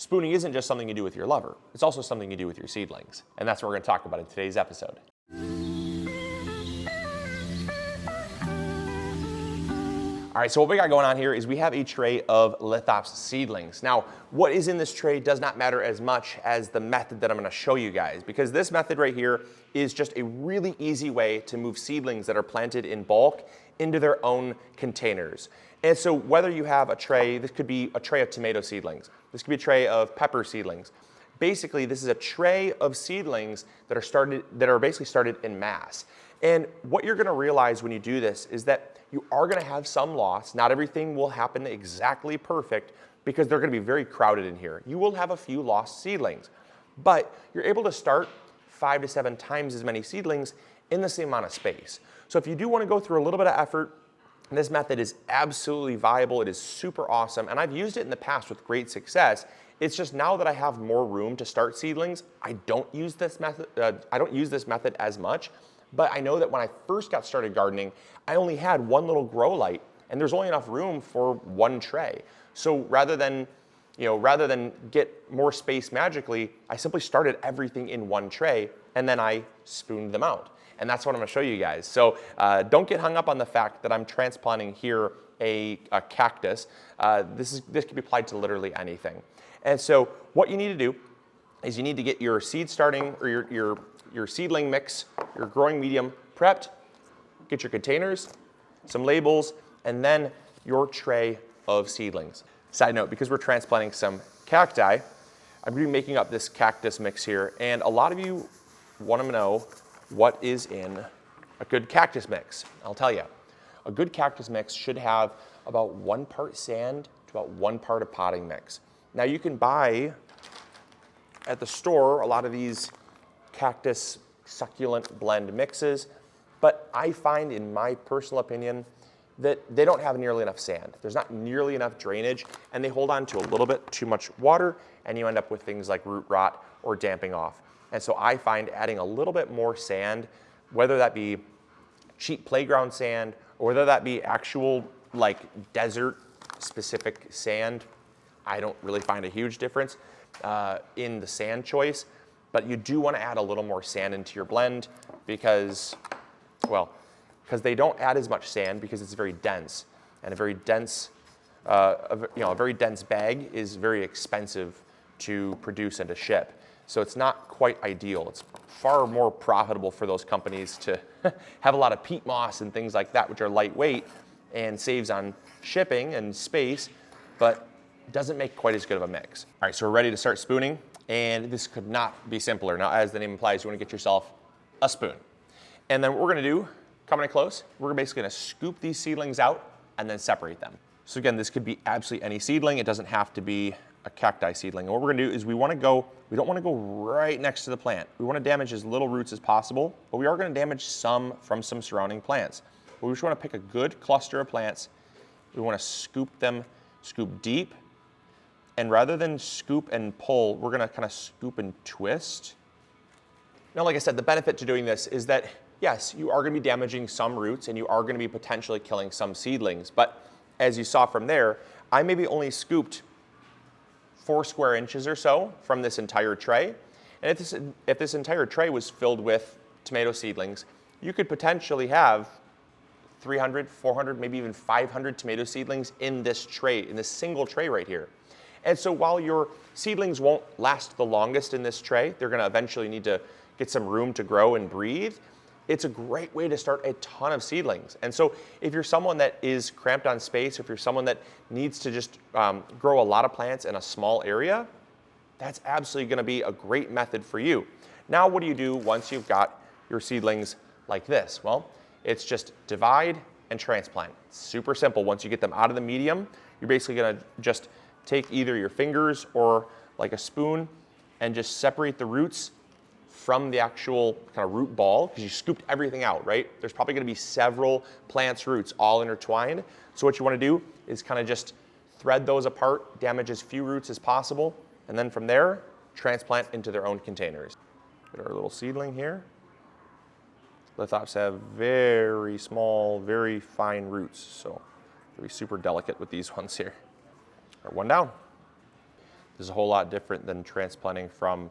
spooning isn't just something you do with your lover, it's also something you do with your seedlings. And that's what we're gonna talk about in today's episode. All right, so what we got going on here is we have a tray of lithops seedlings. Now, what is in this tray does not matter as much as the method that I'm gonna show you guys, because this method right here is just a really easy way to move seedlings that are planted in bulk into their own containers. And so whether you have a tray, this could be a tray of tomato seedlings, this could be a tray of pepper seedlings. Basically, this is a tray of seedlings that are basically started in mass. And what you're gonna realize when you do this is that you are gonna have some loss. Not everything will happen exactly perfect because they're gonna be very crowded in here. You will have a few lost seedlings, but you're able to start 5 to 7 times as many seedlings in the same amount of space. So if you do wanna go through a little bit of effort, this method is absolutely viable. It is super awesome, and I've used it in the past with great success. It's just now that I have more room to start seedlings, I don't use this method as much. But I know that when I first got started gardening, I only had one little grow light, and there's only enough room for one tray. So rather than get more space magically, I simply started everything in one tray, and then I spooned them out. And that's what I'm gonna show you guys. So don't get hung up on the fact that I'm transplanting here a cactus. This can be applied to literally anything. And so what you need to do is you need to get your seed starting, or your seedling mix, your growing medium prepped, get your containers, some labels, and then your tray of seedlings. Side note, because we're transplanting some cacti, I'm gonna be making up this cactus mix here, and a lot of you want to know what is in a good cactus mix. I'll tell you, a good cactus mix should have about 1 part sand to about 1 part of potting mix. Now you can buy at the store a lot of these cactus succulent blend mixes, but I find, in my personal opinion, that they don't have nearly enough sand. There's not nearly enough drainage, and they hold on to a little bit too much water, and you end up with things like root rot or damping off. And so I find adding a little bit more sand, whether that be cheap playground sand or whether that be actual like desert specific sand, I don't really find a huge difference in the sand choice. But you do want to add a little more sand into your blend because they don't add as much sand because it's very dense, and a very dense bag is very expensive to produce and to ship. So it's not quite ideal. It's far more profitable for those companies to have a lot of peat moss and things like that, which are lightweight and saves on shipping and space, but doesn't make quite as good of a mix. All right, so we're ready to start spooning. And this could not be simpler. Now, as the name implies, you want to get yourself a spoon. And then what we're going to do, coming in close, we're basically going to scoop these seedlings out and then separate them. So again, this could be absolutely any seedling. It doesn't have to be a cacti seedling. And what we're going to do is we don't want to go right next to the plant. We want to damage as little roots as possible, but we are going to damage some from some surrounding plants. But we just want to pick a good cluster of plants. We want to scoop deep. And rather than scoop and pull, we're gonna kind of scoop and twist. Now, like I said, the benefit to doing this is that, yes, you are gonna be damaging some roots and you are gonna be potentially killing some seedlings. But as you saw from there, I maybe only scooped 4 square inches or so from this entire tray. And if this entire tray was filled with tomato seedlings, you could potentially have 300, 400, maybe even 500 tomato seedlings in this tray, in this single tray right here. And so while your seedlings won't last the longest in this tray, they're gonna eventually need to get some room to grow and breathe. It's a great way to start a ton of seedlings. And so if you're someone that is cramped on space, or if you're someone that needs to just grow a lot of plants in a small area, that's absolutely gonna be a great method for you. Now, what do you do once you've got your seedlings like this? Well, it's just divide and transplant. It's super simple. Once you get them out of the medium, you're basically gonna just take either your fingers or like a spoon and just separate the roots from the actual kind of root ball, because you scooped everything out, right? There's probably gonna be several plants' roots all intertwined. So what you wanna do is kind of just thread those apart, damage as few roots as possible, and then from there, transplant into their own containers. Get our little seedling here. Lithops have very small, very fine roots, so they'll be super delicate with these ones here. One down. is a whole lot different than transplanting from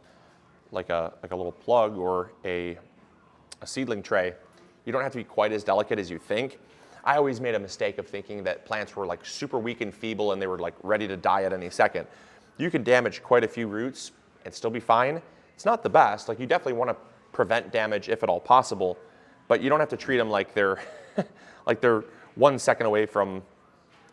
like a little plug or a seedling tray. You don't have to be quite as delicate as you think. I always made a mistake of thinking that plants were like super weak and feeble and they were like ready to die at any second. You can damage quite a few roots and still be fine. It's not the best. Like, you definitely want to prevent damage if at all possible, but you don't have to treat them like they're like they're 1 second away from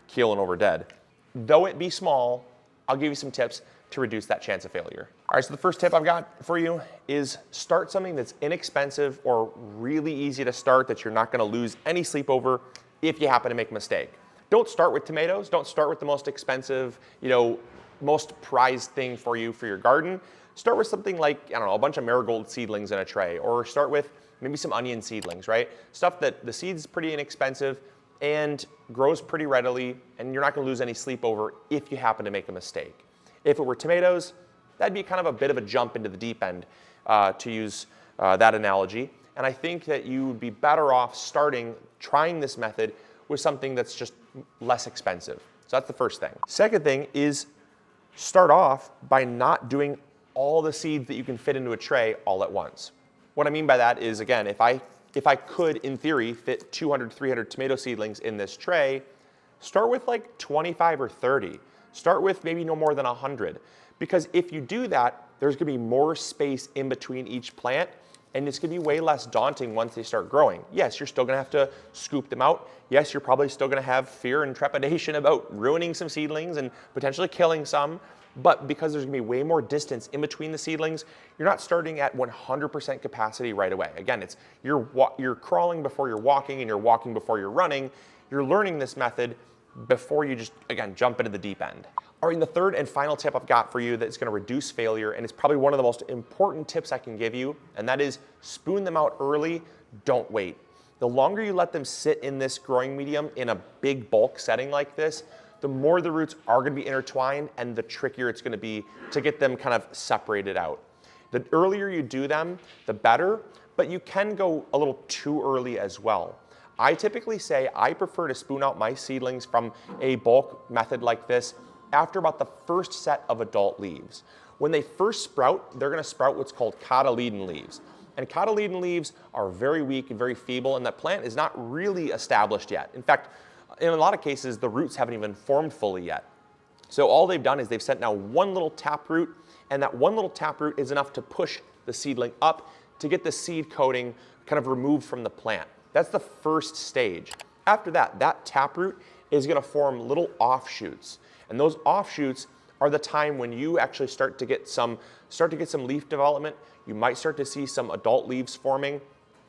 keeling over dead. Though it be small, I'll give you some tips to reduce that chance of failure. All right, so the first tip I've got for you is start something that's inexpensive or really easy to start that you're not gonna lose any sleep over if you happen to make a mistake. Don't start with tomatoes. Don't start with the most expensive, most prized thing for you for your garden. Start with something like, I don't know, a bunch of marigold seedlings in a tray, or start with maybe some onion seedlings, right? Stuff that the seed's pretty inexpensive and grows pretty readily, and you're not gonna lose any sleep over if you happen to make a mistake. If it were tomatoes, that'd be kind of a bit of a jump into the deep end, to use that analogy. And I think that you would be better off trying this method with something that's just less expensive. So that's the first thing. Second thing is start off by not doing all the seeds that you can fit into a tray all at once. What I mean by that is, again, if I could, in theory, fit 200, 300 tomato seedlings in this tray, start with like 25 or 30. Start with maybe no more than 100. Because if you do that, there's gonna be more space in between each plant, and it's gonna be way less daunting once they start growing. Yes, you're still gonna have to scoop them out. Yes, you're probably still gonna have fear and trepidation about ruining some seedlings and potentially killing some, but because there's gonna be way more distance in between the seedlings, you're not starting at 100% capacity right away. Again, you're crawling before you're walking, and you're walking before you're running. You're learning this method before you just, again, jump into the deep end. All right, and the third and final tip I've got for you that's gonna reduce failure, and it's probably one of the most important tips I can give you, and that is spoon them out early, don't wait. The longer you let them sit in this growing medium in a big bulk setting like this, the more the roots are gonna be intertwined and the trickier it's gonna be to get them kind of separated out. The earlier you do them, the better, but you can go a little too early as well. I typically say I prefer to spoon out my seedlings from a bulk method like this after about the first set of adult leaves. When they first sprout, they're gonna sprout what's called cotyledon leaves. And cotyledon leaves are very weak and very feeble, and that plant is not really established yet. In fact, in a lot of cases, the roots haven't even formed fully yet. So all they've done is they've sent now one little taproot, and that one little taproot is enough to push the seedling up to get the seed coating kind of removed from the plant. That's the first stage. After that, that taproot is gonna form little offshoots. And those offshoots are the time when you actually start to get some leaf development. You might start to see some adult leaves forming.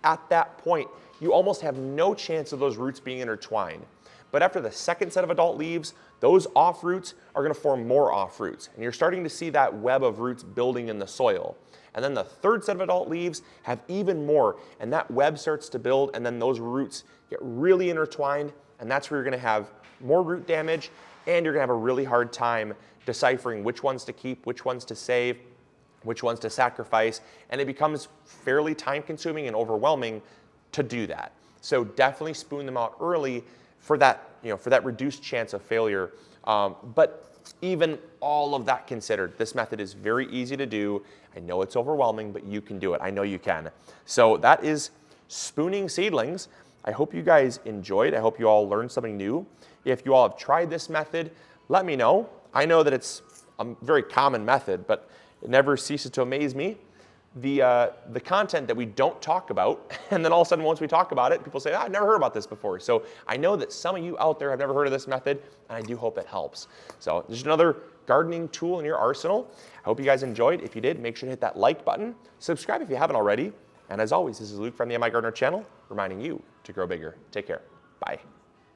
At that point, you almost have no chance of those roots being intertwined. But after the second set of adult leaves, those off roots are gonna form more off roots. And you're starting to see that web of roots building in the soil. And then the third set of adult leaves have even more, and that web starts to build, and then those roots get really intertwined, and that's where you're gonna have more root damage, and you're gonna have a really hard time deciphering which ones to keep, which ones to save, which ones to sacrifice, and it becomes fairly time consuming and overwhelming to do that. So definitely spoon them out early for that, for that reduced chance of failure. But even all of that considered, this method is very easy to do. I know it's overwhelming, but you can do it. I know you can. So that is spooning seedlings. I hope you guys enjoyed. I hope you all learned something new. If you all have tried this method, let me know. I know that it's a very common method, but it never ceases to amaze me. The content that we don't talk about, and then all of a sudden once we talk about it, people say, I've never heard about this before. So I know that some of you out there have never heard of this method, and I do hope it helps. So there's another gardening tool in your arsenal. I hope you guys enjoyed. If you did, make sure to hit that like button. Subscribe if you haven't already. And as always, this is Luke from the MIgardener channel, reminding you to grow bigger. Take care. Bye.